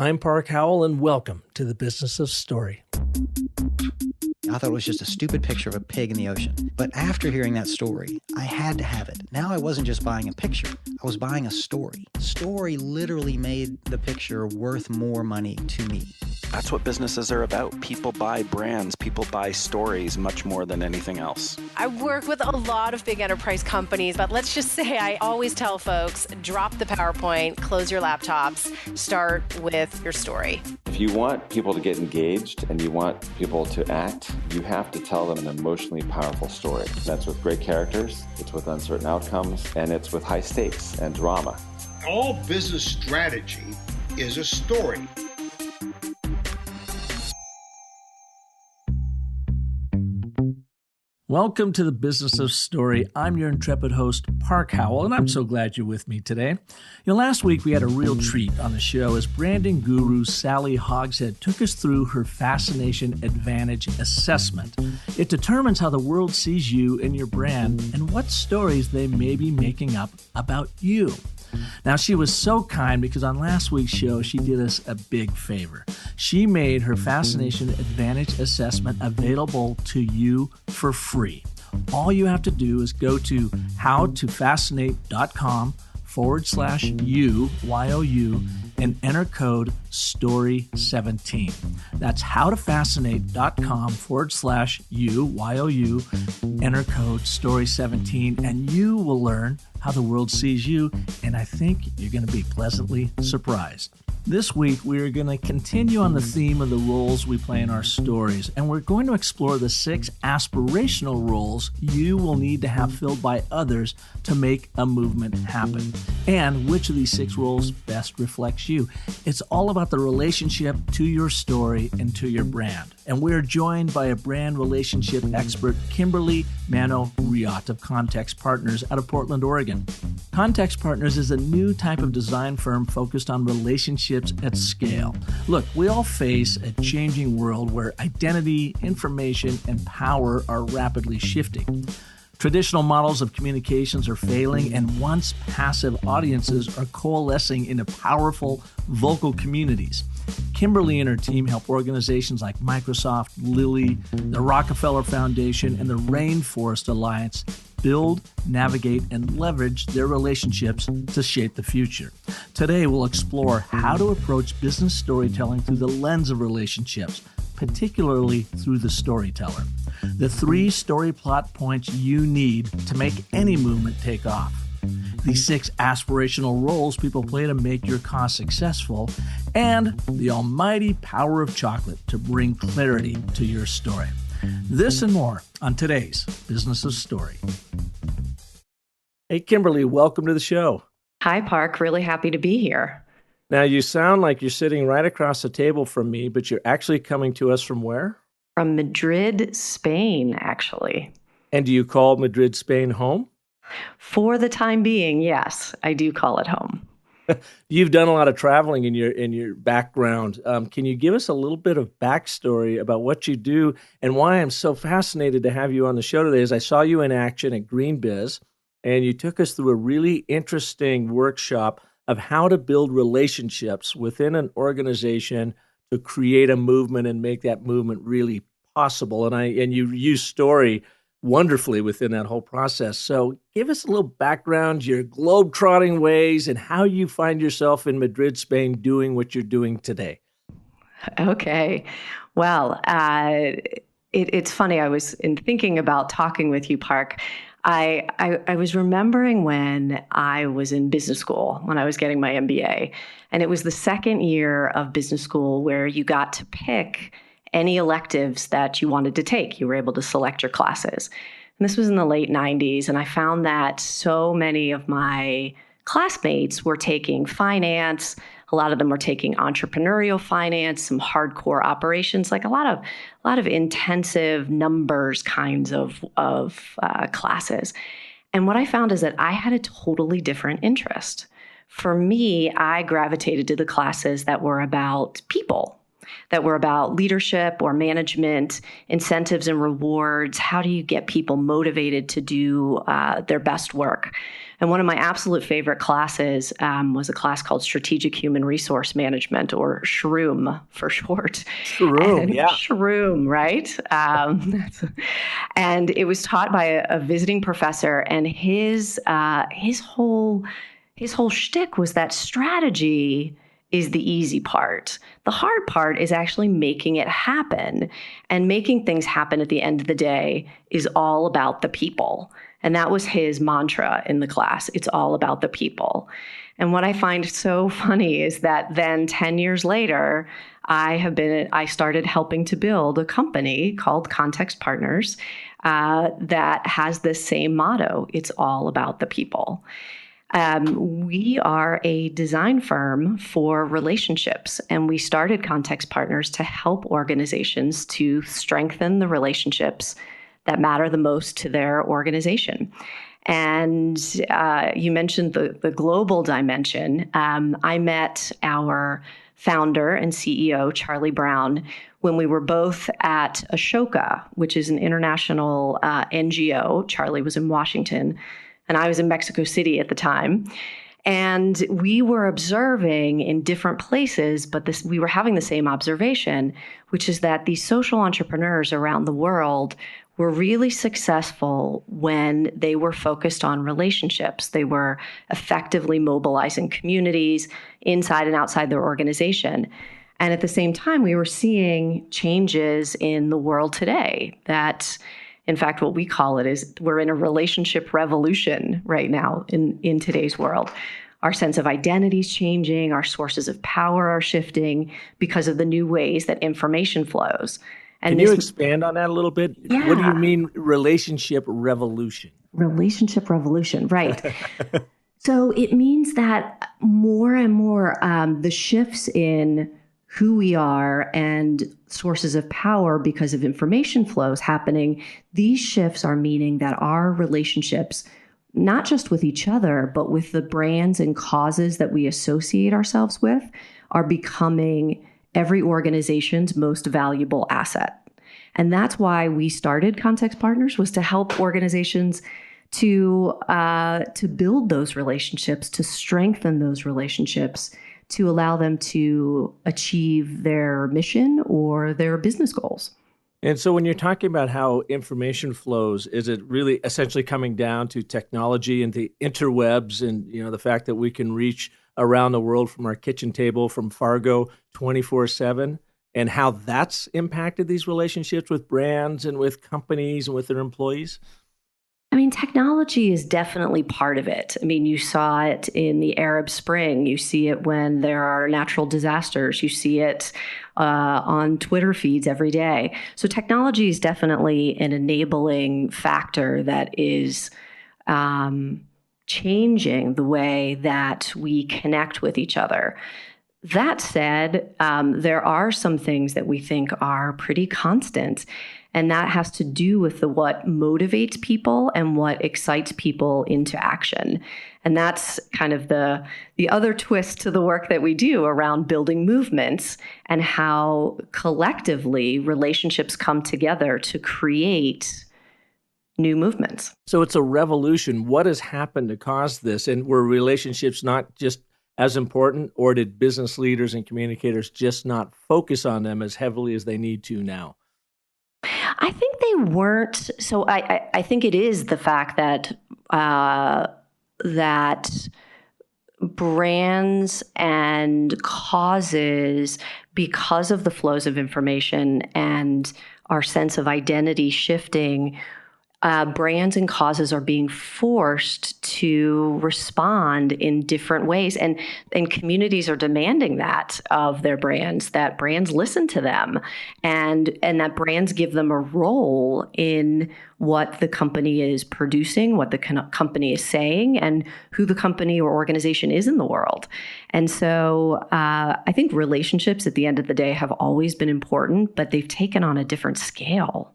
I'm Park Howell, and welcome to the Business of Story. I thought it was just a stupid picture of a pig in the ocean. But after hearing that story, I had to have it. Now I wasn't just buying a picture, I was buying a story. Story literally made the picture worth more money to me. That's what businesses are about. People buy brands, people buy stories much more than anything else. I work with a lot of big enterprise companies, but let's just say I always tell folks, drop the PowerPoint, close your laptops, start with your story. If you want people to get engaged and you want people to act, you have to tell them an emotionally powerful story. That's with great characters, it's with uncertain outcomes, and it's with high stakes and drama. All business strategy is a story. Welcome to the Business of Story. I'm your intrepid host, Park Howell, and I'm so glad you're with me today. Last week we had a real treat on the show as branding guru Sally Hogshead took us through her Fascination Advantage assessment. It determines how the world sees you and your brand and what stories they may be making up about you. Now, she was so kind because on last week's show, she did us a big favor. She made her Fascination Advantage assessment available to you for free. All you have to do is go to howtofascinate.com/you, Y-O-U, and enter code STORY17. That's howtofascinate.com/you, Y-O-U, enter code STORY17, and you will learn how the world sees you, and I think you're going to be pleasantly surprised. This week, we're going to continue on the theme of the roles we play in our stories, and we're going to explore the 6 aspirational roles you will need to have filled by others to make a movement happen, and which of these 6 roles best reflects you. It's all about the relationship to your story and to your brand. And we're joined by a brand relationship expert, Kimberly Manno&nbsp of Context Partners out of Portland, Oregon. Context Partners is a new type of design firm focused on relationships at scale. Look, we all face a changing world where identity, information, and power are rapidly shifting. Traditional models of communications are failing, and once passive audiences are coalescing into powerful, vocal communities. Kimberly and her team help organizations like Microsoft, Lilly, the Rockefeller Foundation, and the Rainforest Alliance build, navigate, and leverage their relationships to shape the future. Today, we'll explore how to approach business storytelling through the lens of relationships, particularly through the storyteller. The 3 story plot points you need to make any movement take off. The 6 aspirational roles people play to make your cause successful, and the almighty power of chocolate to bring clarity to your story. This and more on today's Business of Story. Hey, Kimberly, welcome to the show. Hi, Park. Really happy to be here. Now, you sound like you're sitting right across the table from me, but you're actually coming to us from where? From Madrid, Spain, actually. And do you call Madrid, Spain home? For the time being, yes, I do call it home. You've done a lot of traveling in your background. Can you give us a little bit of backstory about what you do and why I'm so fascinated to have you on the show today? Is I saw you in action at GreenBiz, and you took us through a really interesting workshop of how to build relationships within an organization to create a movement and make that movement really possible. And you use story wonderfully within that whole process. So give us a little background, your globe-trotting ways, and how you find yourself in Madrid, Spain, doing what you're doing today. Okay. Well, it's funny. I was thinking about talking with you, Park. I was remembering when I was in business school, when I was getting my MBA, and it was the second year of business school where you got to pick any electives that you wanted to take. You were able to select your classes. And this was in the late 90s, and I found that so many of my classmates were taking finance. A lot of them were taking entrepreneurial finance, some hardcore operations, like a lot of intensive numbers kinds of classes. And what I found is that I had a totally different interest. For me, I gravitated to the classes that were about people, that were about leadership or management, incentives and rewards. How do you get people motivated to do their best work? And one of my absolute favorite classes was a class called Strategic Human Resource Management, or SHROOM for short. Shroom, yeah. SHROOM, right? And it was taught by a visiting professor, and his whole shtick was that strategy is the easy part. The hard part is actually making it happen. And making things happen at the end of the day is all about the people. And that was his mantra in the class. It's all about the people. And what I find so funny is that then 10 years later, I started helping to build a company called Context Partners that has this same motto. It's all about the people. We are a design firm for relationships, and we started Context Partners to help organizations to strengthen the relationships that matter the most to their organization. And you mentioned the global dimension. I met our founder and CEO, Charlie Brown, when we were both at Ashoka, which is an international NGO. Charlie was in Washington, and I was in Mexico City at the time. And we were observing in different places, but we were having the same observation, which is that these social entrepreneurs around the world were really successful when they were focused on relationships. They were effectively mobilizing communities inside and outside their organization. And at the same time, we were seeing changes in the world today that, in fact, what we call it is we're in a relationship revolution right now in today's world. Our sense of identity is changing. Our sources of power are shifting because of the new ways that information flows. And Can you expand on that a little bit? Yeah. What do you mean relationship revolution? Relationship revolution, right. So it means that more and more the shifts in who we are and sources of power because of information flows happening, these shifts are meaning that our relationships, not just with each other, but with the brands and causes that we associate ourselves with, are becoming every organization's most valuable asset. And that's why we started Context Partners, was to help organizations to build those relationships, to strengthen those relationships, to allow them to achieve their mission or their business goals. And so when you're talking about how information flows, is it really essentially coming down to technology and the interwebs and, the fact that we can reach around the world from our kitchen table, from Fargo 24/7, and how that's impacted these relationships with brands and with companies and with their employees? I mean, technology is definitely part of it. I mean, you saw it in the Arab Spring. You see it when there are natural disasters. You see it on Twitter feeds every day. So technology is definitely an enabling factor that is changing the way that we connect with each other. That said, there are some things that we think are pretty constant. And that has to do with what motivates people and what excites people into action. And that's kind of the other twist to the work that we do around building movements and how collectively relationships come together to create new movements. So it's a revolution. What has happened to cause this? And were relationships not just as important, or did business leaders and communicators just not focus on them as heavily as they need to now? I think they weren't. So I think it is the fact that that brands and causes, because of the flows of information and our sense of identity shifting, brands and causes are being forced to respond in different ways. And communities are demanding that of their brands, that brands listen to them and that brands give them a role in what the company is producing, what the company is saying, and who the company or organization is in the world. And so I think relationships at the end of the day have always been important, but they've taken on a different scale.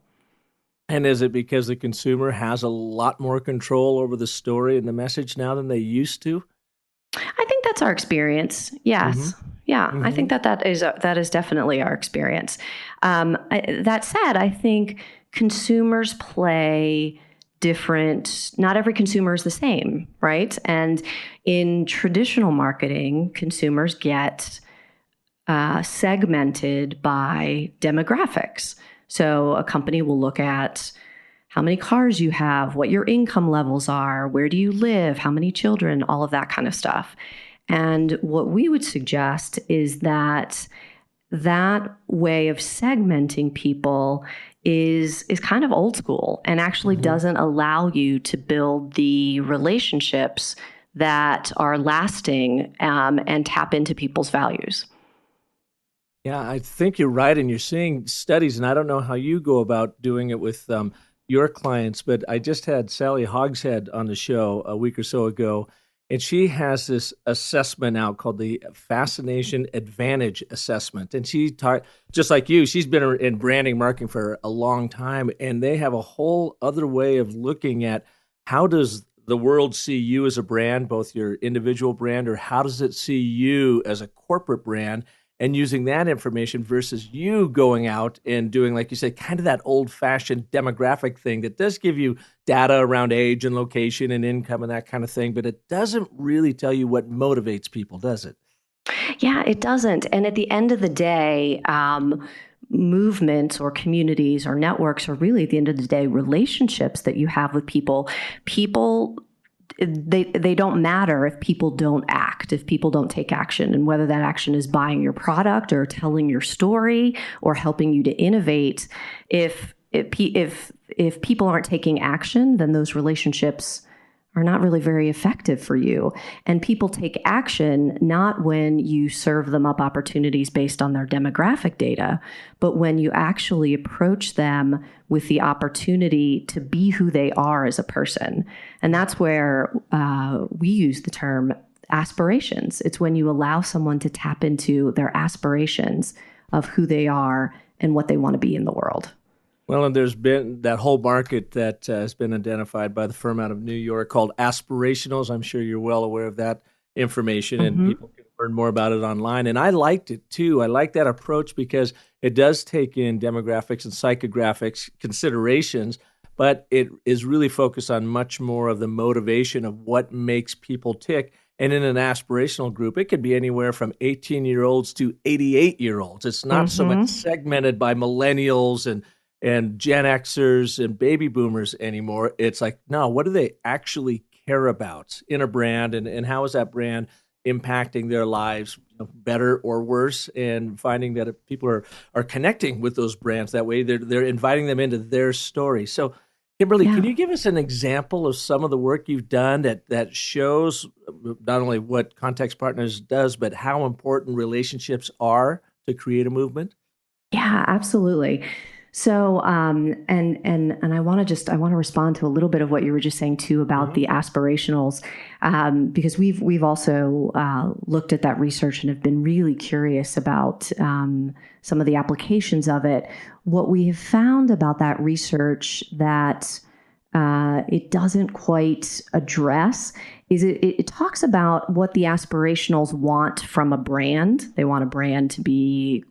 And is it because the consumer has a lot more control over the story and the message now than they used to? I think that's our experience. Yes. Mm-hmm. Yeah. Mm-hmm. I think that is definitely our experience. That said, I think consumers play not every consumer is the same, right? And in traditional marketing, consumers get segmented by demographics. So a company will look at how many cars you have, what your income levels are, where do you live, how many children, all of that kind of stuff. And what we would suggest is that way of segmenting people is kind of old school and actually doesn't allow you to build the relationships that are lasting and tap into people's values. Yeah, I think you're right. And you're seeing studies, and I don't know how you go about doing it with your clients, but I just had Sally Hogshead on the show a week or so ago, and she has this assessment out called the Fascination Advantage Assessment. And she taught, just like you, she's been in branding marketing for a long time, and they have a whole other way of looking at how does the world see you as a brand, both your individual brand, or how does it see you as a corporate brand? And using that information versus you going out and doing, like you said, kind of that old-fashioned demographic thing that does give you data around age and location and income and that kind of thing, but it doesn't really tell you what motivates people, does it? Yeah, it doesn't. And at the end of the day, movements or communities or networks are really, at the end of the day, relationships that you have with people. They don't matter if people don't act, if people don't take action, and whether that action is buying your product or telling your story or helping you to innovate. If people aren't taking action, then those relationships are not really very effective for you. And people take action not when you serve them up opportunities based on their demographic data, but when you actually approach them with the opportunity to be who they are as a person. And that's where we use the term aspirations. It's when you allow someone to tap into their aspirations of who they are and what they want to be in the world. Well, and there's been that whole market that has been identified by the firm out of New York called Aspirationals. I'm sure you're well aware of that information, and people can learn more about it online. And I liked it, too. I like that approach because it does take in demographics and psychographics considerations, but it is really focused on much more of the motivation of what makes people tick. And in an aspirational group, it could be anywhere from 18-year-olds to 88-year-olds. It's not so much segmented by millennials and Gen Xers and baby boomers anymore. It's like, no, what do they actually care about in a brand, and how is that brand impacting their lives, better or worse, and finding that if people are connecting with those brands that way, they're inviting them into their story. So, Kimberly, can you give us an example of some of the work you've done that shows not only what Context Partners does, but how important relationships are to create a movement? Yeah, absolutely. So, and I want to respond to a little bit of what you were just saying too about the aspirationals, because we've also looked at that research and have been really curious about some of the applications of it. What we have found about that research that it doesn't quite address is it talks about what the aspirationals want from a brand. They want a brand to be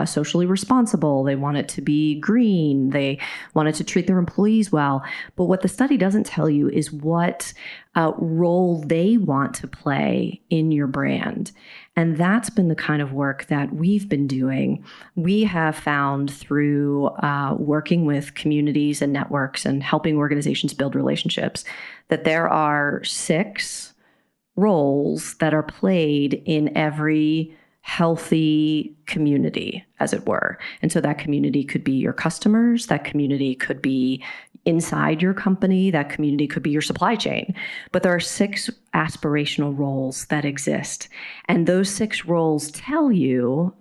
socially responsible. They want it to be green. They want it to treat their employees well. But what the study doesn't tell you is what role they want to play in your brand. And that's been the kind of work that we've been doing. We have found through working with communities and networks and helping organizations build relationships that there are 6 roles that are played in every healthy community, as it were. And so that community could be your customers, that community could be inside your company, that community could be your supply chain. But there are 6 aspirational roles that exist. And those 6 roles tell you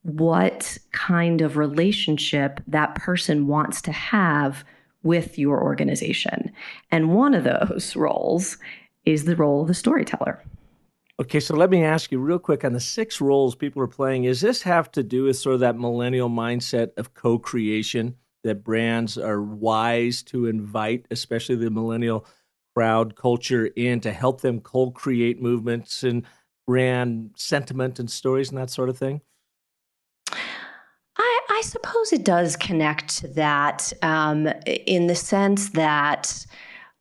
what kind of relationship that person wants to have with your organization. And one of those roles is the role of the storyteller. Okay, so let me ask you real quick on the 6 roles people are playing. Does this have to do with sort of that millennial mindset of co-creation, that brands are wise to invite, especially the millennial crowd culture, in to help them co-create movements and brand sentiment and stories and that sort of thing? I suppose it does connect to that in the sense that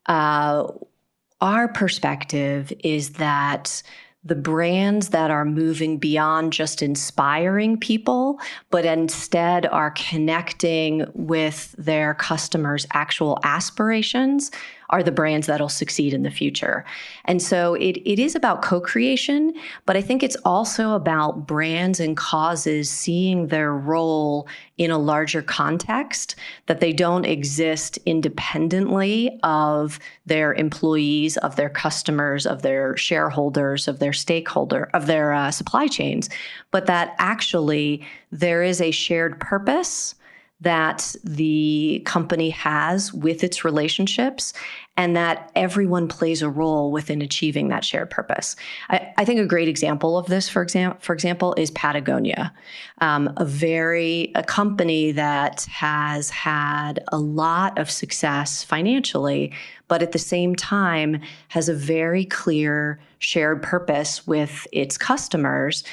our perspective is that the brands that are moving beyond just inspiring people, but instead are connecting with their customers' actual aspirations, are the brands that'll succeed in the future. And so it is about co-creation, but I think it's also about brands and causes seeing their role in a larger context, that they don't exist independently of their employees, of their customers, of their shareholders, of their supply chains, but that actually there is a shared purpose that the company has with its relationships, and that everyone plays a role within achieving that shared purpose. I think a great example of this, for example, is Patagonia, a company that has had a lot of success financially, but at the same time has a very clear shared purpose with its customers,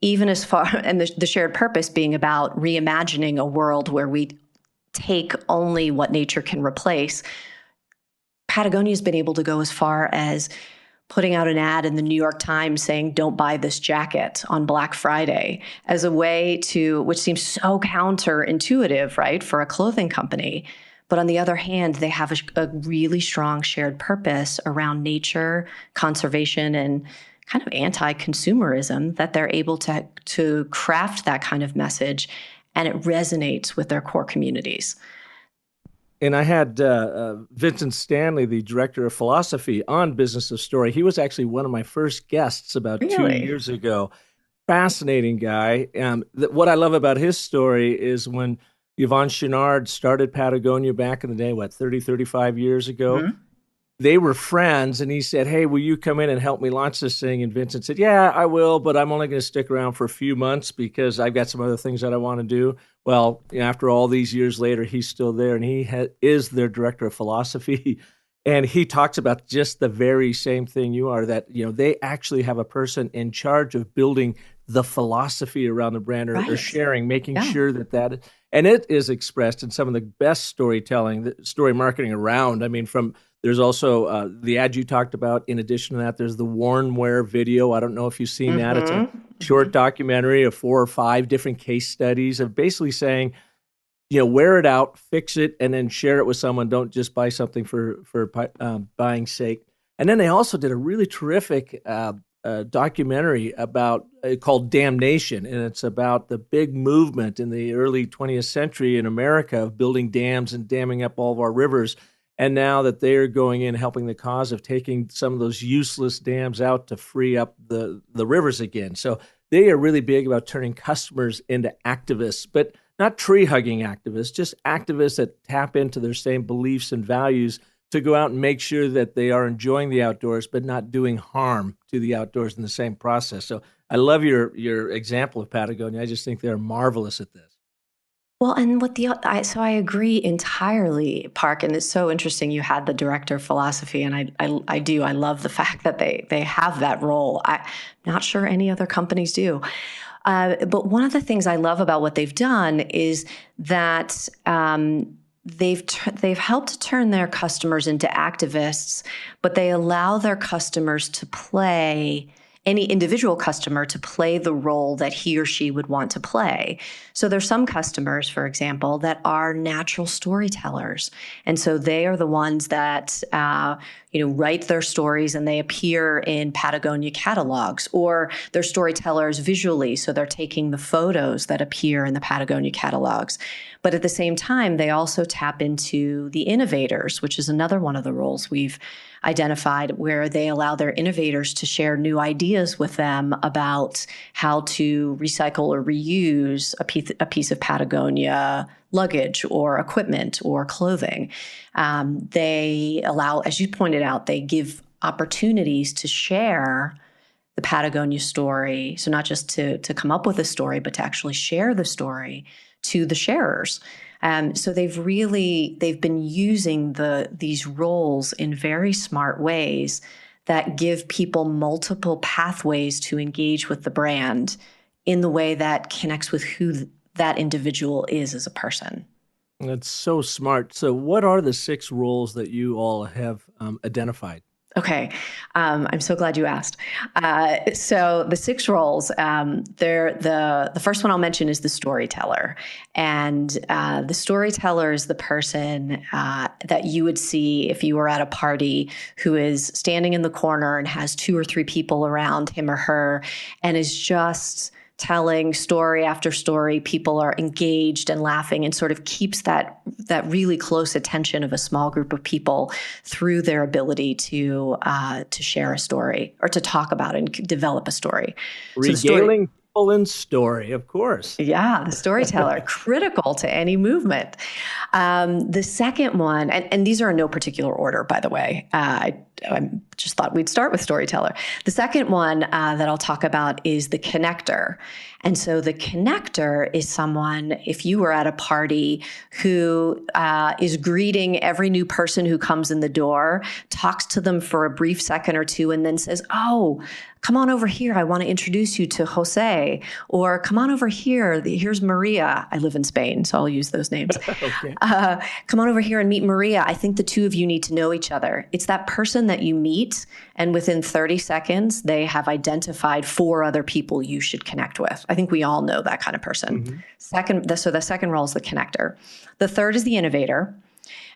even as far, and the shared purpose being about reimagining a world where we take only what nature can replace. Patagonia has been able to go as far as putting out an ad in the New York Times saying, "Don't buy this jacket" on Black Friday, as a way to, which seems so counterintuitive, right, for a clothing company. But on the other hand, they have a really strong shared purpose around nature, conservation, and kind of anti-consumerism, that they're able to craft that kind of message, and it resonates with their core communities. And I had Vincent Stanley, the director of philosophy, on Business of Story. He was actually one of my first guests about 2 years ago. Fascinating guy. What I love about his story is when Yvon Chouinard started Patagonia back in the day, 30, 35 years ago, mm-hmm. They were friends, and he said, "Hey, will you come in and help me launch this thing?" And Vincent said, "Yeah, I will, but I'm only going to stick around for a few months because I've got some other things that I want to do." Well, after all these years later, he's still there, and he is their director of philosophy. And he talks about just the very same thing you are, that they actually have a person in charge of building the philosophy around the brand, or sharing, making sure that and it is expressed in some of the best storytelling, story marketing around. I mean, there's also the ad you talked about. In addition to that, there's the Worn Wear video. I don't know if you've seen that. It's a short documentary of 4 or 5 different case studies of basically saying, wear it out, fix it, and then share it with someone. Don't just buy something for buying sake. And then they also did a really terrific documentary called Damnation, and it's about the big movement in the early 20th century in America of building dams and damming up all of our rivers. And now that they're going in helping the cause of taking some of those useless dams out to free up the rivers again. So they are really big about turning customers into activists, but not tree-hugging activists, just activists that tap into their same beliefs and values to go out and make sure that they are enjoying the outdoors, but not doing harm to the outdoors in the same process. So I love your example of Patagonia. I just think they're marvelous at this. Well, and so I agree entirely, Park, and it's so interesting you had the director of philosophy, and I do. I love the fact that they have that role. I'm not sure any other companies do. But one of the things I love about what they've done is that they've helped turn their customers into activists, but they allow their customers to play, any individual customer to play the role that he or she would want to play. So there's some customers, for example, that are natural storytellers. And so they are the ones that, write their stories and they appear in Patagonia catalogs, or they're storytellers visually. So they're taking the photos that appear in the Patagonia catalogs. But at the same time, they also tap into the innovators, which is another one of the roles we've identified, where they allow their innovators to share new ideas with them about how to recycle or reuse a piece of Patagonia luggage or equipment or clothing. They allow, as you pointed out, they give opportunities to share the Patagonia story. So not just to come up with a story, but to actually share the story to the sharers. So they've been using these roles in very smart ways that give people multiple pathways to engage with the brand in the way that connects with who that individual is as a person. That's so smart. So what are the 6 roles that you all have identified? Okay. I'm so glad you asked. So the 6 roles, the first one I'll mention is the storyteller. And the storyteller is the person that you would see if you were at a party who is standing in the corner and has 2 or 3 people around him or her and is just telling story after story. People are engaged and laughing and sort of keeps that really close attention of a small group of people through their ability to share a story or to talk about and develop a story. Regaling people in story, of course. Yeah, the storyteller, critical to any movement. The second one, and these are in no particular order, by the way. I just thought we'd start with storyteller. The second one that I'll talk about is the connector. And so the connector is someone, if you were at a party, who is greeting every new person who comes in the door, talks to them for a brief second or two, and then says, "Oh, come on over here. I want to introduce you to Jose." Or "Come on over here. Here's Maria." I live in Spain, so I'll use those names. Okay. "Come on over here and meet Maria. I think the two of you need to know each other." It's that person that you meet, and within 30 seconds, they have identified 4 other people you should connect with. I think we all know that kind of person. Mm-hmm. So the second role is the connector. The third is the innovator.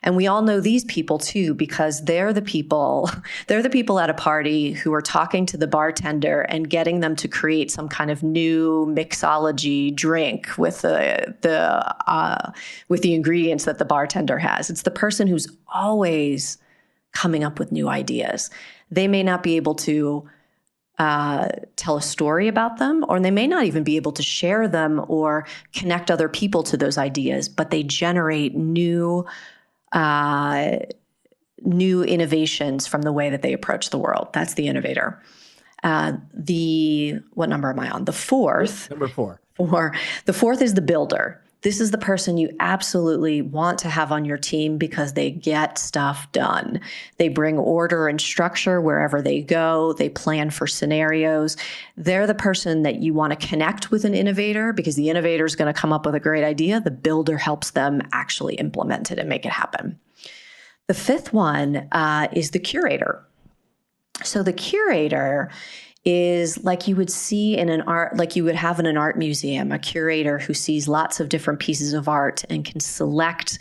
And we all know these people too, because they're the people at a party who are talking to the bartender and getting them to create some kind of new mixology drink with the ingredients that the bartender has. It's the person who's always coming up with new ideas. They may not be able to tell a story about them, or they may not even be able to share them or connect other people to those ideas, but they generate new innovations from the way that they approach the world. That's the innovator. What number am I on? The fourth. Number 4. The fourth is the builder. This is the person you absolutely want to have on your team because they get stuff done. They bring order and structure wherever they go. They plan for scenarios. They're the person that you want to connect with an innovator because the innovator is going to come up with a great idea. The builder helps them actually implement it and make it happen. The fifth one is the curator. So the curator is like you would see in like you would have in an art museum, a curator who sees lots of different pieces of art and can select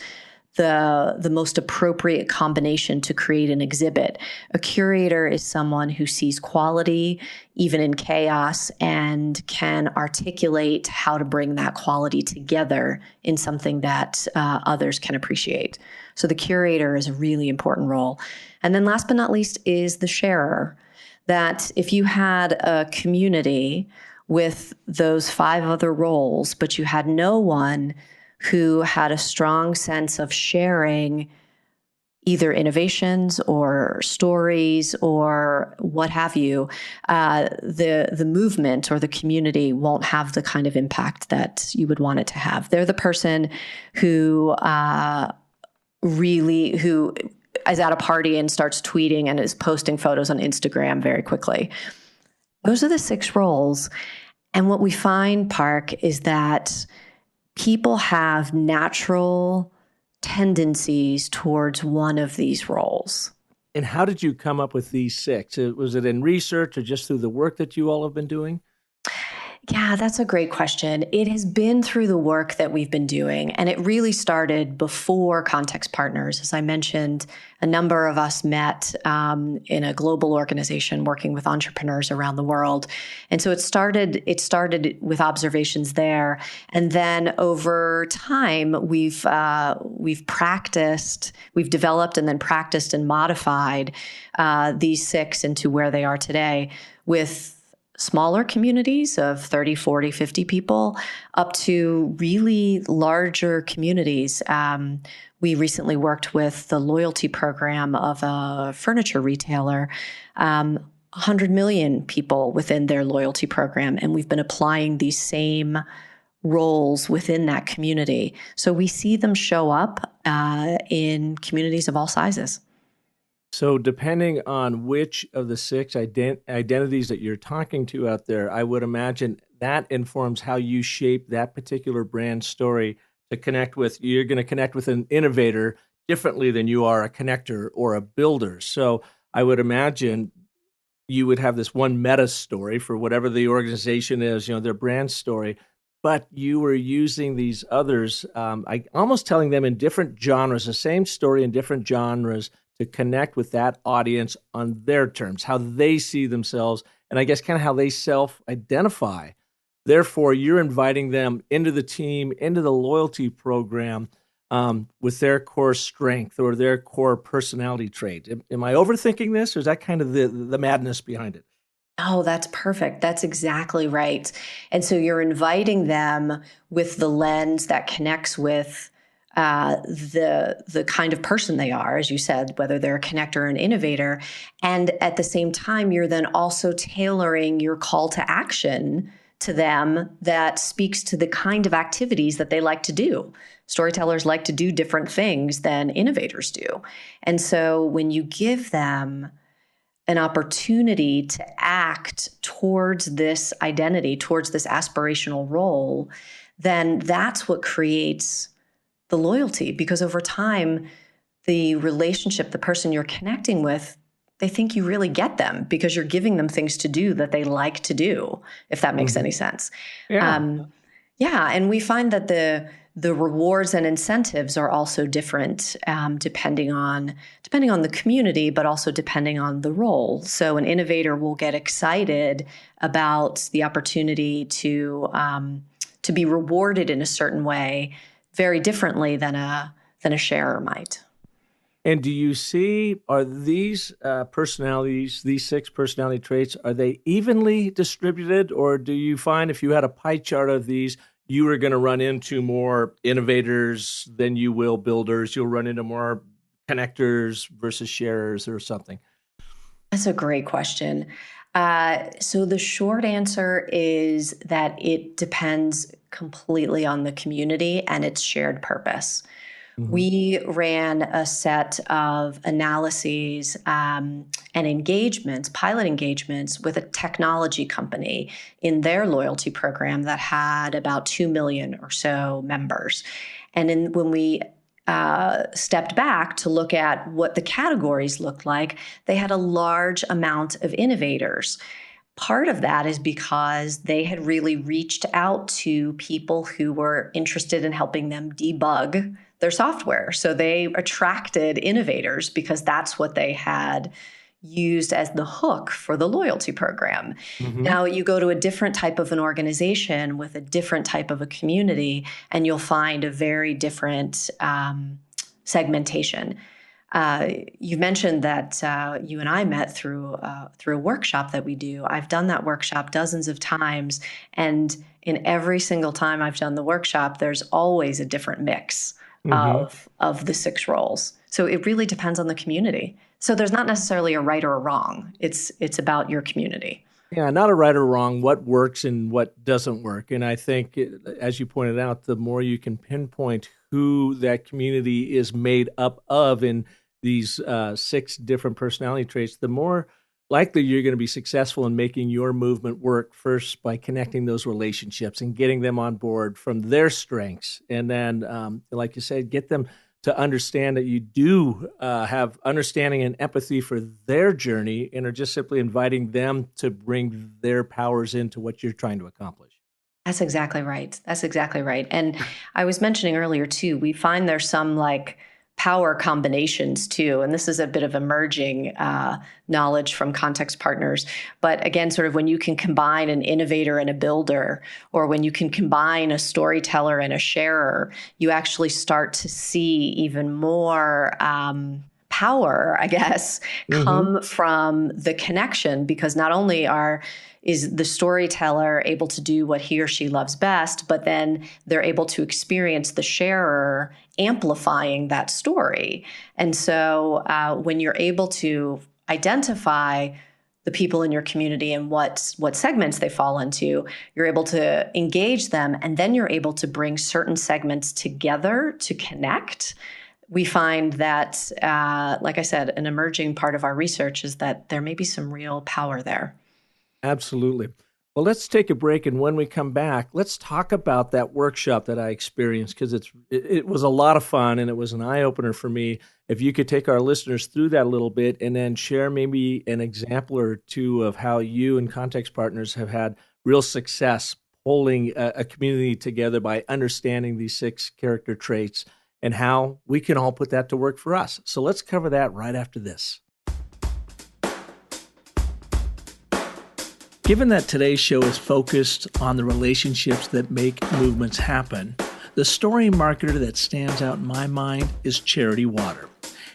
the most appropriate combination to create an exhibit. A curator is someone who sees quality even in chaos and can articulate how to bring that quality together in something that others can appreciate. So the curator is a really important role. And then last but not least is the sharer. That if you had a community with those 5 other roles, but you had no one who had a strong sense of sharing either innovations or stories or what have you, the movement or the community won't have the kind of impact that you would want it to have. They're the person who is at a party and starts tweeting and is posting photos on Instagram very quickly. Those are the 6 roles. And what we find, Park, is that people have natural tendencies towards one of these roles. And how did you come up with these 6? Was it in research or just through the work that you all have been doing? Yeah, that's a great question. It has been through the work that we've been doing, and it really started before Context Partners. As I mentioned, a number of us met in a global organization working with entrepreneurs around the world. And so it started with observations there. And then over time, we've developed and then practiced and modified these 6 into where they are today with smaller communities of 30, 40, 50 people up to really larger communities. We recently worked with the loyalty program of a furniture retailer, 100 million people within their loyalty program. And we've been applying these same roles within that community. So we see them show up in communities of all sizes. So depending on which of the 6 identities that you're talking to out there, I would imagine that informs how you shape that particular brand story to connect with. You're going to connect with an innovator differently than you are a connector or a builder. So I would imagine you would have this one meta story for whatever the organization is, their brand story, but you were using these others, almost telling them in different genres, the same story in different genres to connect with that audience on their terms, how they see themselves, and I guess kind of how they self-identify. Therefore, you're inviting them into the team, into the loyalty program, with their core strength or their core personality trait. Am I overthinking this, or is that kind of the madness behind it? Oh, that's perfect. That's exactly right. And so you're inviting them with the lens that connects with the kind of person they are, as you said, whether they're a connector or an innovator. And at the same time, you're then also tailoring your call to action to them that speaks to the kind of activities that they like to do. Storytellers like to do different things than innovators do. And so when you give them an opportunity to act towards this identity, towards this aspirational role, then that's what creates the loyalty. Because over time, the relationship, the person you're connecting with, they think you really get them because you're giving them things to do that they like to do, if that makes any sense. Yeah. And we find that the rewards and incentives are also different depending on the community, but also depending on the role. So an innovator will get excited about the opportunity to be rewarded in a certain way, very differently than a sharer might. And do you see, are these personalities, these 6 personality traits, are they evenly distributed, or do you find if you had a pie chart of these, you are going to run into more innovators than you will builders? You'll run into more connectors versus sharers or something? That's a great question. So the short answer is that it depends completely on the community and its shared purpose. Mm-hmm. We ran a set of analyses and engagements, pilot engagements with a technology company in their loyalty program that had about 2 million or so members. And when we stepped back to look at what the categories looked like, they had a large amount of innovators. Part of that is because they had really reached out to people who were interested in helping them debug their software. So they attracted innovators because that's what they had used as the hook for the loyalty program. Mm-hmm. Now you go to a different type of an organization with a different type of a community, and you'll find a very different segmentation. You mentioned that you and I met through a workshop that we do. I've done that workshop dozens of times, and in every single time I've done the workshop, there's always a different mix of the 6 roles. So it really depends on the community. So there's not necessarily a right or a wrong. It's about your community. Yeah, not a right or wrong, what works and what doesn't work. And I think, as you pointed out, the more you can pinpoint who that community is made up of in these 6 different personality traits, the more likely you're going to be successful in making your movement work, first by connecting those relationships and getting them on board from their strengths. And then, like you said, get them to understand that you do have understanding and empathy for their journey and are just simply inviting them to bring their powers into what you're trying to accomplish. That's exactly right. And I was mentioning earlier, too, we find there's some power combinations too. And this is a bit of emerging knowledge from Context Partners. But again, sort of when you can combine an innovator and a builder, or when you can combine a storyteller and a sharer, you actually start to see even more power, I guess, come from the connection, because not only is the storyteller able to do what he or she loves best, but then they're able to experience the sharer amplifying that story. And so when you're able to identify the people in your community and what segments they fall into, you're able to engage them, and then you're able to bring certain segments together to connect. We find that, like I said, an emerging part of our research is that there may be some real power there. Absolutely. Well, let's take a break, and when we come back, let's talk about that workshop that I experienced, because it was a lot of fun, and it was an eye-opener for me. If you could take our listeners through that a little bit and then share maybe an example or two of how you and Context Partners have had real success pulling a community together by understanding these 6 character traits and how we can all put that to work for us. So let's cover that right after this. Given that today's show is focused on the relationships that make movements happen, the story marketer that stands out in my mind is Charity Water.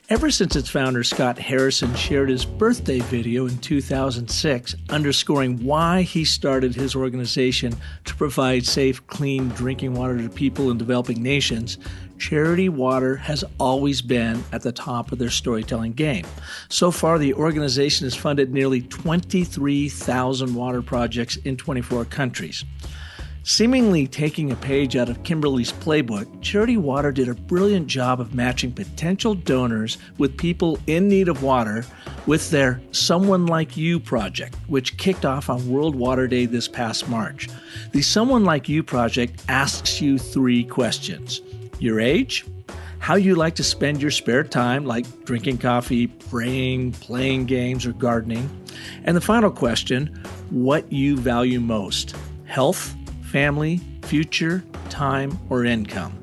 Ever since its founder, Scott Harrison, shared his birthday video in 2006, underscoring why he started his organization to provide safe, clean drinking water to people in developing nations, Charity Water has always been at the top of their storytelling game. So far, the organization has funded nearly 23,000 water projects in 24 countries. Seemingly taking a page out of Kimberly's playbook, Charity Water did a brilliant job of matching potential donors with people in need of water with their Someone Like You project, which kicked off on World Water Day this past March. The Someone Like You project asks you 3 questions. Your age, how you like to spend your spare time, like drinking coffee, praying, playing games, or gardening. And the final question, what you value most, health, family, future, time, or income.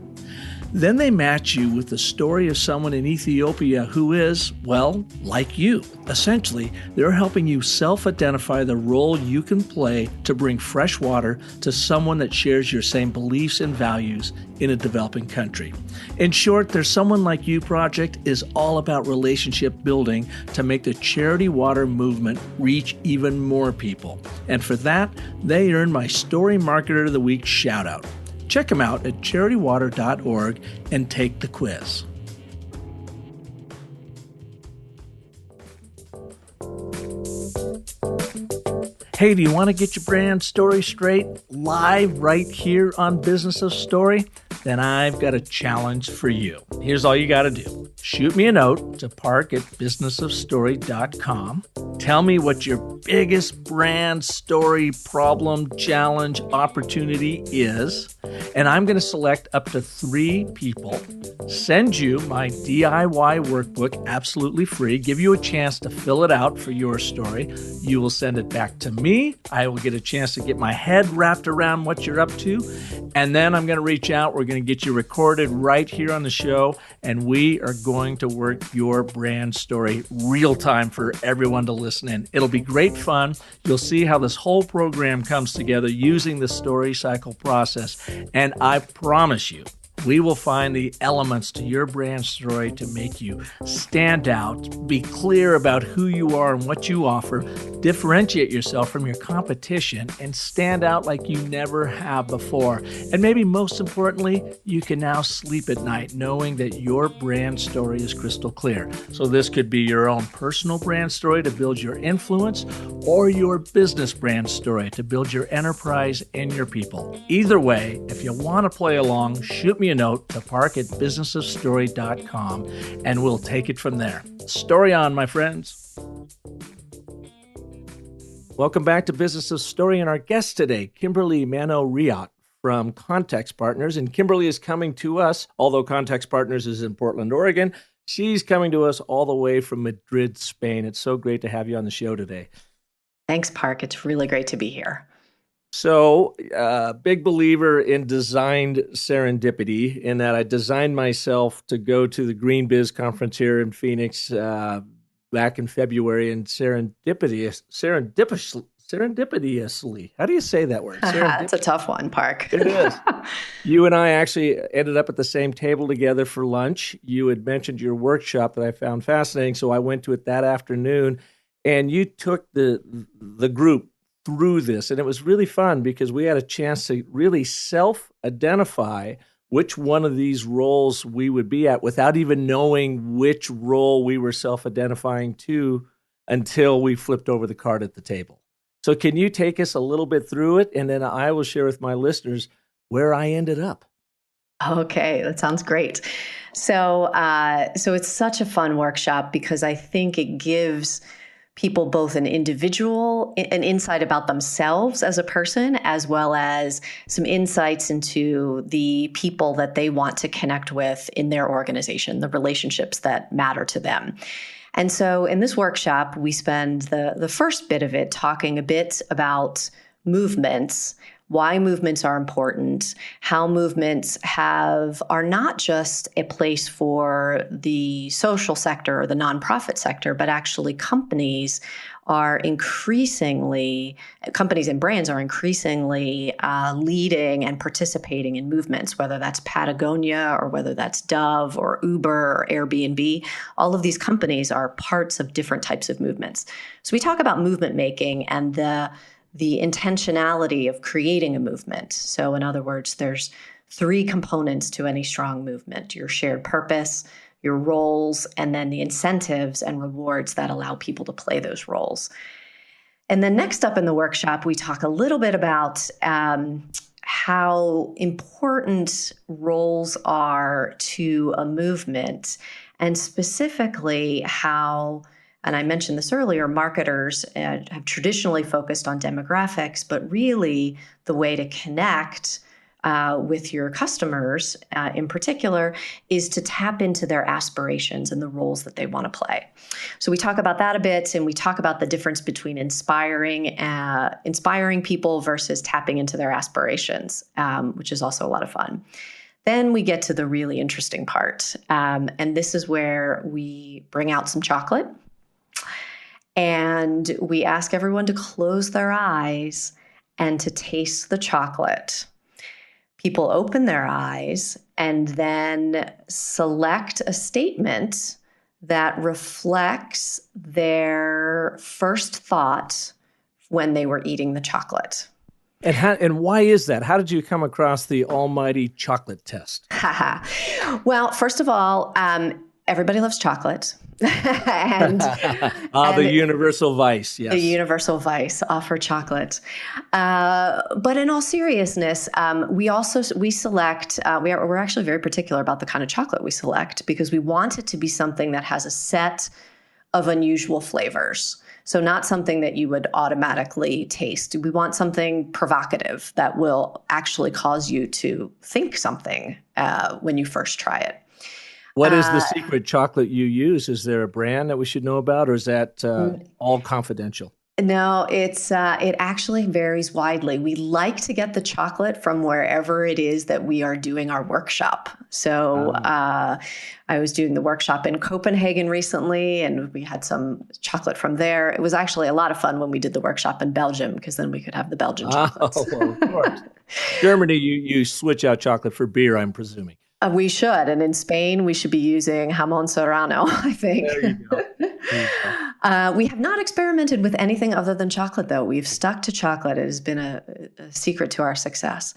Then they match you with the story of someone in Ethiopia who is, well, like you. Essentially, they're helping you self-identify the role you can play to bring fresh water to someone that shares your same beliefs and values in a developing country. In short, their Someone Like You project is all about relationship building to make the Charity Water movement reach even more people. And for that, they earned my Story Marketer of the Week shout out. Check them out at charitywater.org and take the quiz. Hey, do you want to get your brand story straight live right here on Business of Story? Then I've got a challenge for you. Here's all you got to do. Shoot me a note to park@businessofstory.com. Tell me what your biggest brand story problem, challenge, opportunity is. And I'm going to select up to 3 people, send you my DIY workbook absolutely free, give you a chance to fill it out for your story. You will send it back to me. I will get a chance to get my head wrapped around what you're up to. And then I'm going to reach out. We're going to get you recorded right here on the show. And we are going to work your brand story real time for everyone to listen in. It'll be great fun. You'll see how this whole program comes together using the story cycle process. And I promise you, we will find the elements to your brand story to make you stand out, be clear about who you are and what you offer, differentiate yourself from your competition, and stand out like you never have before. And maybe most importantly, you can now sleep at night knowing that your brand story is crystal clear. So this could be your own personal brand story to build your influence, or your business brand story to build your enterprise and your people. Either way, if you want to play along, shoot me a note to park@businessofstory.com and we'll take it from there. Story on, my friends. Welcome back to Business of Story, and our guest today, Kimberly Manno&nbsp from Context Partners. And Kimberly is coming to us, although Context Partners is in Portland, Oregon. She's coming to us all the way from Madrid, Spain. It's so great to have you on the show today. Thanks, Park. It's really great to be here. So, big believer in designed serendipity, in that I designed myself to go to the Green Biz conference here in Phoenix back in February, and serendipitously. How do you say that word? It's a tough one, Park. It is. You and I actually ended up at the same table together for lunch. You had mentioned your workshop that I found fascinating, so I went to it that afternoon, and you took the group through this, and it was really fun because we had a chance to really self-identify which one of these roles we would be at without even knowing which role we were self-identifying to until we flipped over the card at the table. So can you take us a little bit through it, and then I will share with my listeners where I ended up. Okay, that sounds great. So it's such a fun workshop because I think it gives people both an insight about themselves as a person, as well as some insights into the people that they want to connect with in their organization, the relationships that matter to them. And so in this workshop, we spend the first bit of it talking a bit about movements, why movements are important, how movements are not just a place for the social sector or the nonprofit sector, but actually companies and brands are increasingly leading and participating in movements, whether that's Patagonia or whether that's Dove or Uber or Airbnb. All of these companies are parts of different types of movements. So we talk about movement making and the intentionality of creating a movement. So in other words, there's 3 components to any strong movement: your shared purpose, your roles, and then the incentives and rewards that allow people to play those roles. And then next up in the workshop, we talk a little bit about how important roles are to a movement, and specifically how, and I mentioned this earlier, marketers have traditionally focused on demographics, but really the way to connect with your customers in particular is to tap into their aspirations and the roles that they want to play. So we talk about that a bit, and we talk about the difference between inspiring people versus tapping into their aspirations, which is also a lot of fun. Then we get to the really interesting part, and this is where we bring out some chocolate. And we ask everyone to close their eyes and to taste the chocolate. People open their eyes and then select a statement that reflects their first thought when they were eating the chocolate. And why is that? How did you come across the almighty chocolate test? Well, first of all, everybody loves chocolate. and the universal vice, yes. The universal vice, offer chocolate. But in all seriousness, we select, we're actually very particular about the kind of chocolate we select because we want it to be something that has a set of unusual flavors. So not something that you would automatically taste. We want something provocative that will actually cause you to think something when you first try it. What is the secret chocolate you use? Is there a brand that we should know about, or is that all confidential? No, it actually varies widely. We like to get the chocolate from wherever it is that we are doing our workshop. So I was doing the workshop in Copenhagen recently, and we had some chocolate from there. It was actually a lot of fun when we did the workshop in Belgium, because then we could have the Belgian chocolates. Oh, well, of course. Germany, you switch out chocolate for beer, I'm presuming. We should. And in Spain, we should be using jamón serrano, I think. There you go. We have not experimented with anything other than chocolate, though. We've stuck to chocolate. It has been a secret to our success.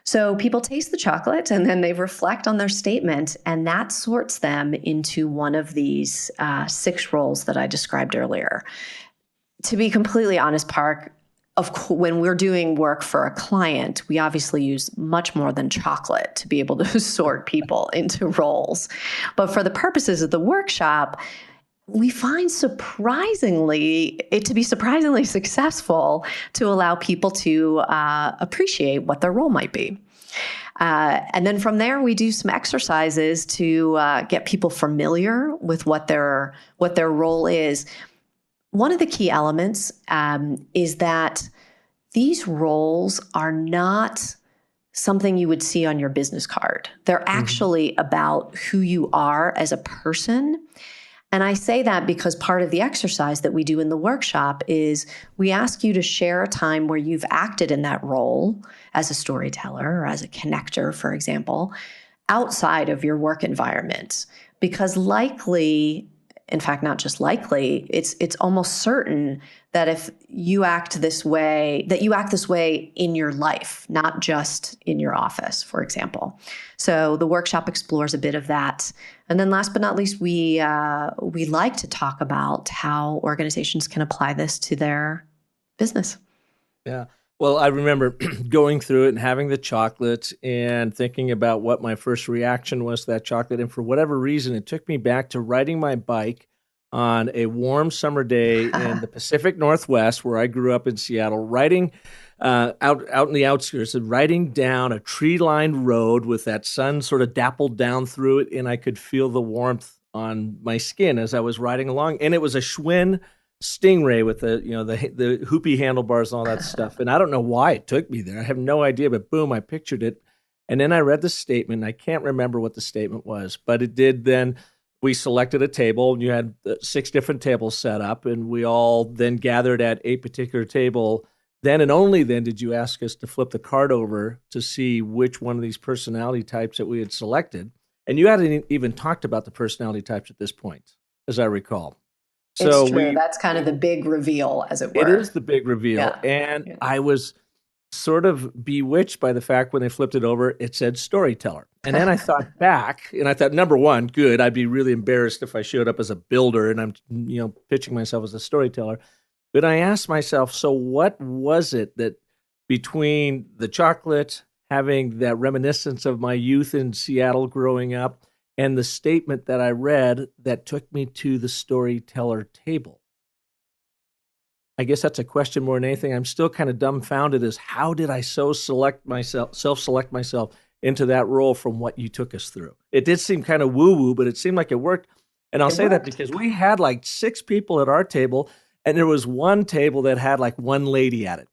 So people taste the chocolate, and then they reflect on their statement, and that sorts them into one of these 6 roles that I described earlier. To be completely honest, Park, when we're doing work for a client, we obviously use much more than chocolate to be able to sort people into roles. But for the purposes of the workshop, we find it to be surprisingly successful to allow people to appreciate what their role might be. And then from there, we do some exercises to get people familiar with what their role is. One of the key elements is that these roles are not something you would see on your business card. They're actually about who you are as a person. And I say that because part of the exercise that we do in the workshop is we ask you to share a time where you've acted in that role as a storyteller or as a connector, for example, outside of your work environment. Because likely, in fact, not just likely, it's almost certain that if you act this way, that you act this way in your life, not just in your office, for example. So the workshop explores a bit of that. And then last but not least, we like to talk about how organizations can apply this to their business. Yeah. Well, I remember going through it and having the chocolate and thinking about what my first reaction was to that chocolate. And for whatever reason, it took me back to riding my bike on a warm summer day in the Pacific Northwest, where I grew up in Seattle, riding out in the outskirts, and riding down a tree-lined road with that sun sort of dappled down through it, and I could feel the warmth on my skin as I was riding along. And it was a Schwinn Stingray with the hoopy handlebars and all that stuff. And I don't know why it took me there. I have no idea, but boom, I pictured it. And then I read the statement. I can't remember what the statement was, but it did then. We selected a table, and you had 6 different tables set up, and we all then gathered at a particular table. Then and only then did you ask us to flip the card over to see which one of these personality types that we had selected. And you hadn't even talked about the personality types at this point, as I recall. So it's true. That's kind of the big reveal, as it were. It is the big reveal. Yeah. And I was sort of bewitched by the fact when they flipped it over, it said storyteller. And then I thought back, and I thought, number one, good. I'd be really embarrassed if I showed up as a builder and I'm, pitching myself as a storyteller. But I asked myself, so what was it that between the chocolate, having that reminiscence of my youth in Seattle growing up, and the statement that I read that took me to the storyteller table? I guess that's a question more than anything. I'm still kind of dumbfounded as how did I self-select myself into that role from what you took us through? It did seem kind of woo-woo, but it seemed like it worked. And I'll say that because we had like 6 people at our table, and there was one table that had like one lady at it.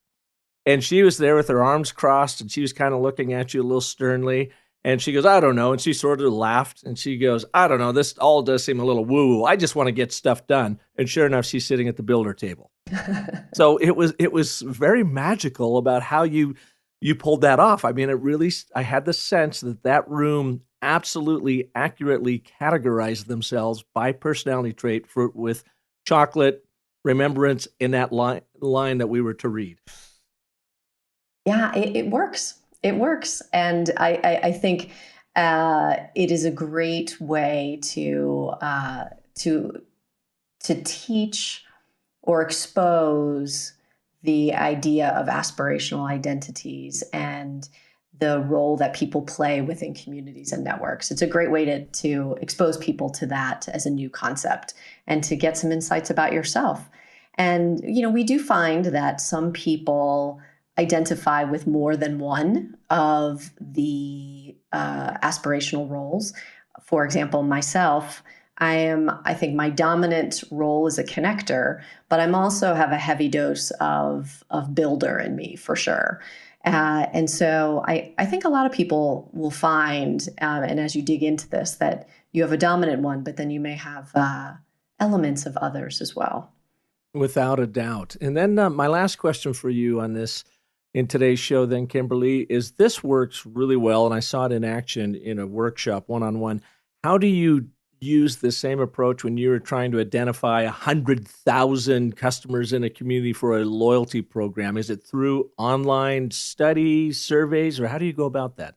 And she was there with her arms crossed, and she was kind of looking at you a little sternly. And she goes, I don't know. And she sort of laughed, and she goes, I don't know. This all does seem a little woo-woo. I just want to get stuff done. And sure enough, she's sitting at the builder table. So it was very magical about how you pulled that off. I mean, I had the sense that room absolutely accurately categorized themselves by personality trait with chocolate, remembrance, in that line that we were to read. Yeah, it works. It works. And I think it is a great way to teach or expose the idea of aspirational identities and the role that people play within communities and networks. It's a great way to expose people to that as a new concept and to get some insights about yourself. And, we do find that some people identify with more than one of the aspirational roles. For example, myself, I think my dominant role is a connector, but I'm also have a heavy dose of builder in me for sure. And so I think a lot of people will find, and as you dig into this, that you have a dominant one, but then you may have elements of others as well. Without a doubt. And then my last question for you on this in today's show then, Kimberly, is this works really well, and I saw it in action in a workshop one-on-one. How do you use the same approach when you're trying to identify 100,000 customers in a community for a loyalty program? Is it through online studies, surveys, or how do you go about that?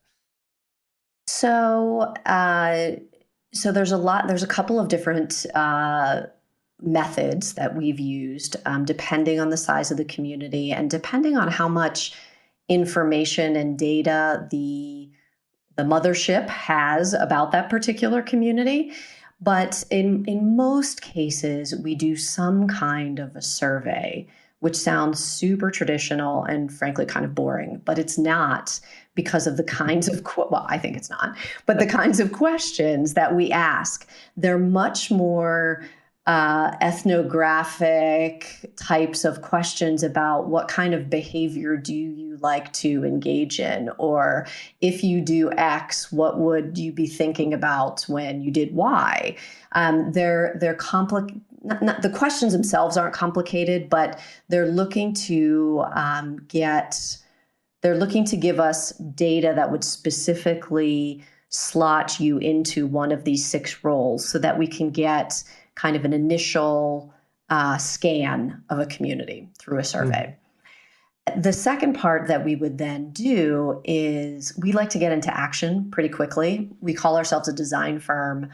So there's a couple of different methods that we've used, depending on the size of the community and depending on how much information and data the mothership has about that particular community. But in most cases, we do some kind of a survey, which sounds super traditional and frankly kind of boring, but it's not, because of the kinds of, I think it's not, but the kinds of questions that we ask. They're much more ethnographic types of questions about what kind of behavior do you like to engage in, or if you do X, what would you be thinking about when you did Y? They're complicated. The questions themselves aren't complicated, but they're looking to give us data that would specifically slot you into one of these 6 roles so that we can get kind of an initial scan of a community through a survey. The second part that we would then do is we like to get into action pretty quickly. We call ourselves a design firm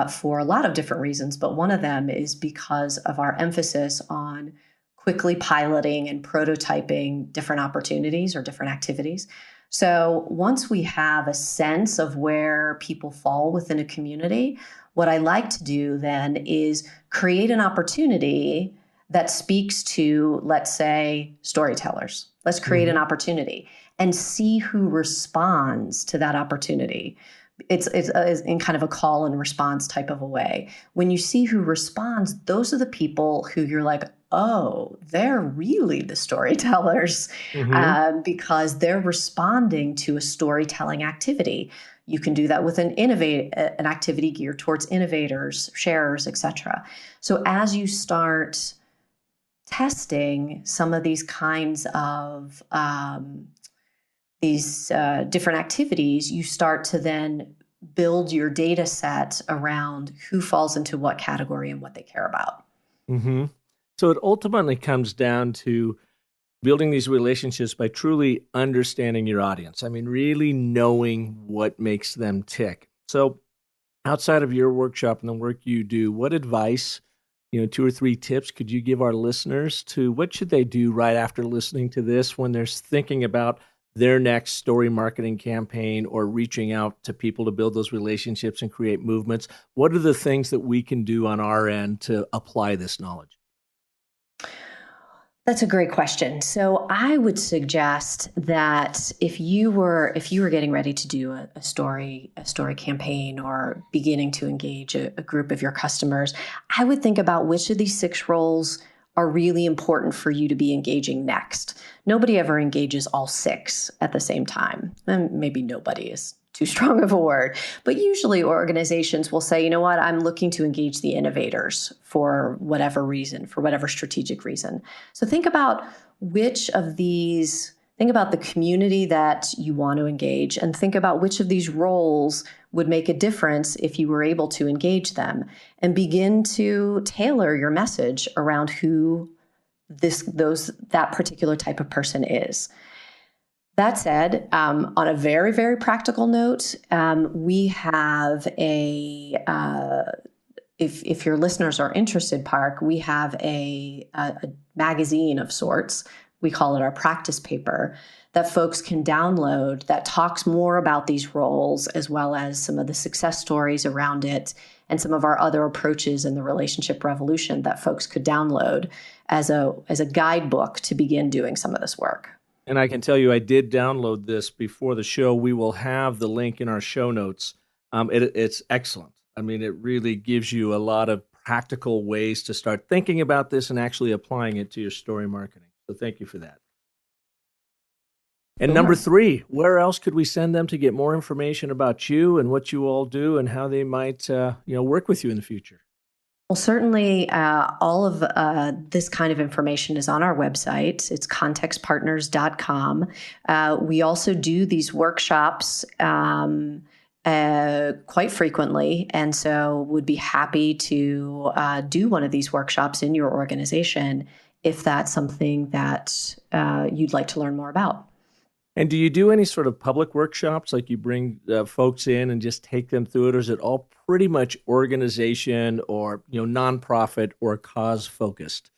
for a lot of different reasons, but one of them is because of our emphasis on quickly piloting and prototyping different opportunities or different activities. So once we have a sense of where people fall within a community, what I like to do then is create an opportunity that speaks to, let's say, storytellers. Let's create an opportunity and see who responds to that opportunity. It's in kind of a call and response type of a way. When you see who responds, those are the people who you're like, oh, they're really the storytellers because they're responding to a storytelling activity. You can do that with an activity geared towards innovators, sharers, etc. So as you start testing some of these kinds of these different activities, you start to then build your data set around who falls into what category and what they care about. So it ultimately comes down to building these relationships by truly understanding your audience. I mean, really knowing what makes them tick. So outside of your workshop and the work you do, what advice, 2 or 3 tips could you give our listeners to what should they do right after listening to this when they're thinking about their next story marketing campaign or reaching out to people to build those relationships and create movements? What are the things that we can do on our end to apply this knowledge? That's a great question. So I would suggest that if you were getting ready to do a story campaign or beginning to engage a group of your customers, I would think about which of these 6 roles are really important for you to be engaging next. Nobody ever engages all 6 at the same time. And maybe nobody is too strong of a word, but usually organizations will say, you know what, I'm looking to engage the innovators for whatever reason, for whatever strategic reason. So think about think about the community that you want to engage and think about which of these roles would make a difference if you were able to engage them, and begin to tailor your message around who that particular type of person is. That said, on a very, very practical note, we have if your listeners are interested, Park, we have a magazine of sorts. We call it our practice paper that folks can download that talks more about these roles as well as some of the success stories around it and some of our other approaches in the relationship revolution that folks could download as a guidebook to begin doing some of this work. And I can tell you, I did download this before the show. We will have the link in our show notes. It's excellent. I mean, it really gives you a lot of practical ways to start thinking about this and actually applying it to your story marketing. So thank you for that. And number 3, where else could we send them to get more information about you and what you all do and how they might work with you in the future? Well, certainly all of this kind of information is on our website. It's contextpartners.com. We also do these workshops quite frequently, and so would be happy to do one of these workshops in your organization if that's something that you'd like to learn more about. And do you do any sort of public workshops, like you bring folks in and just take them through it, or is it all pretty much organization or nonprofit or cause focused?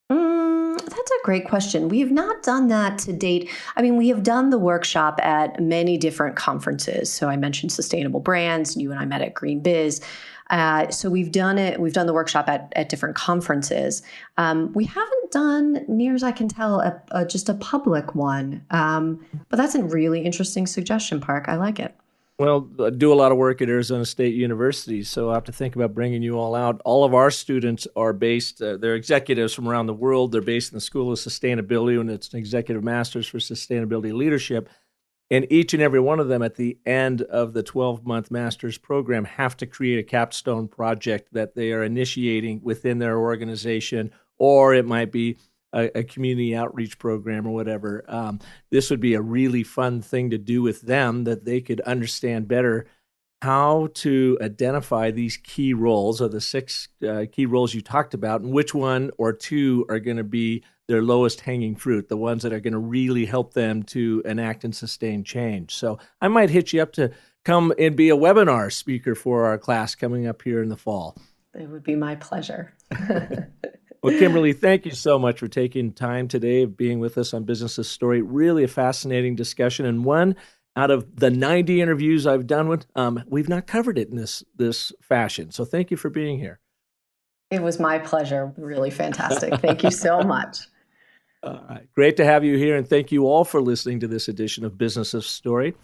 That's a great question. We have not done that to date. I mean, we have done the workshop at many different conferences. So I mentioned Sustainable Brands. You and I met at Green Biz. So we've done it. We've done the workshop at different conferences. We haven't done, near as I can tell, just a public one. But that's a really interesting suggestion, Park. I like it. Well, I do a lot of work at Arizona State University, so I'll have to think about bringing you all out. All of our students are based, they're executives from around the world. They're based in the School of Sustainability, and it's an Executive Masters for Sustainability Leadership. And each and every one of them at the end of the 12-month master's program have to create a capstone project that they are initiating within their organization, or it might be a community outreach program or whatever. This would be a really fun thing to do with them, that they could understand better how to identify these key roles, or the 6 key roles you talked about, and which one or 2 are going to be their lowest hanging fruit, the ones that are going to really help them to enact and sustain change. So I might hit you up to come and be a webinar speaker for our class coming up here in the fall. It would be my pleasure. Well, Kimberly, thank you so much for taking time today of being with us on Business of Story. Really a fascinating discussion, and one out of the 90 interviews I've done with, we've not covered it in this fashion. So thank you for being here. It was my pleasure. Really fantastic. Thank you so much. All right. Great to have you here, and thank you all for listening to this edition of Business of Story.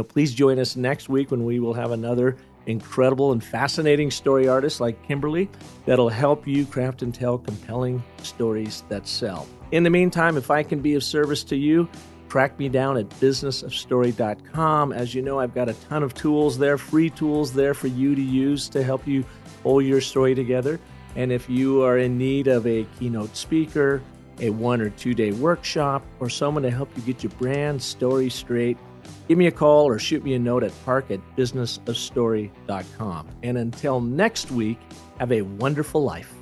Please join us next week when we will have another incredible and fascinating story artist like Kimberly that'll help you craft and tell compelling stories that sell. In the meantime, if I can be of service to you, track me down at businessofstory.com. As you know, I've got a ton of tools there, free tools there for you to use to help you pull your story together. And if you are in need of a keynote speaker, a 1 or 2 day workshop, or someone to help you get your brand story straight, give me a call or shoot me a note at park@businessofstory.com. And until next week, have a wonderful life.